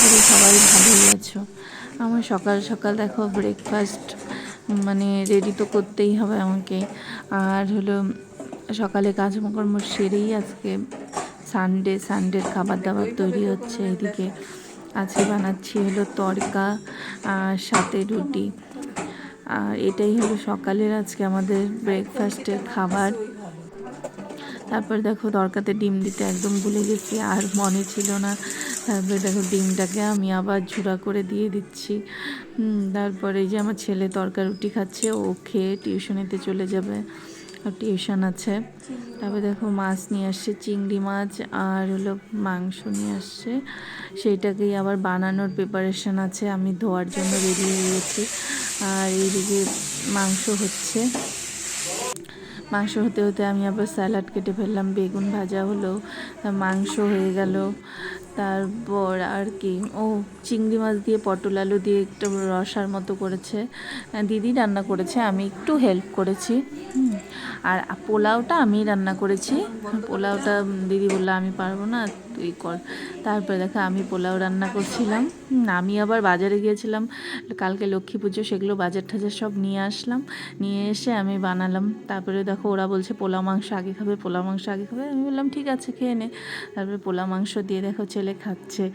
করি সবাই ভালোই আছো। আমার সকাল সকাল দেখো ব্রেকফাস্ট মানে রেডি তো করতেই হবে আমাকে। আর হলো সকালে কাজকর্ম সেরেই আজকে সানডের খাবার দাবার তৈরি হচ্ছে। এদিকে আজকে বানাচ্ছি হলো তড়কা আর সাথে রুটি। আর এটাই হলো সকালের আজকে আমাদের ব্রেকফাস্টের খাবার। তারপর দেখো তরকাতে ডিম দিতে একদম ভুলে গেছি, আর মনে ছিল না। তারপরে দেখো ডিমটাকে আমি আবার ঝুড়া করে দিয়ে দিচ্ছি। তারপরে এই যে আমার ছেলে তরকা রুটি খাচ্ছে, ও খেয়ে টিউশনিতে চলে যাবে, আর টিউশন আছে। তারপরে দেখো মাছ নিয়ে আসছে, চিংড়ি মাছ আর হলো মাংস নিয়ে আসছে, সেইটাকেই আবার বানানোর প্রিপারেশান আছে। আমি ধোয়ার জন্য রেডি হয়ে গেছি। আর এইদিকে মাংস হচ্ছে। মাংস হতে হতে আমি আবার স্যালাড কেটে ফেললাম, বেগুন ভাজা হলো, মাংস হয়ে গেল। তারপর আর কি, ও চিংড়ি মাছ দিয়ে পটল আলু দিয়ে একটু রসার মতো করেছে, দিদি রান্না করেছে, আমি একটু হেল্প করেছি। আর পোলাওটা আমি রান্না করেছি। পোলাওটা দিদি বললো আমি পারবো না, তুই কর। তারপরে দেখো আমি পোলাও রান্না করছিলাম। আমি আবার বাজারে গিয়েছিলাম কালকে লক্ষ্মী পুজো, সেগুলো বাজার টাজার সব নিয়ে আসলাম, নিয়ে এসে আমি বানালাম। তারপরে দেখো ওরা বলছে পোলাও মাংস আগে খাবে, পোলাও মাংস আগে খাবে। আমি বললাম ঠিক আছে খেয়ে নে। তারপরে পোলাও মাংস দিয়ে দেখো ছেলে খাচ্ছে।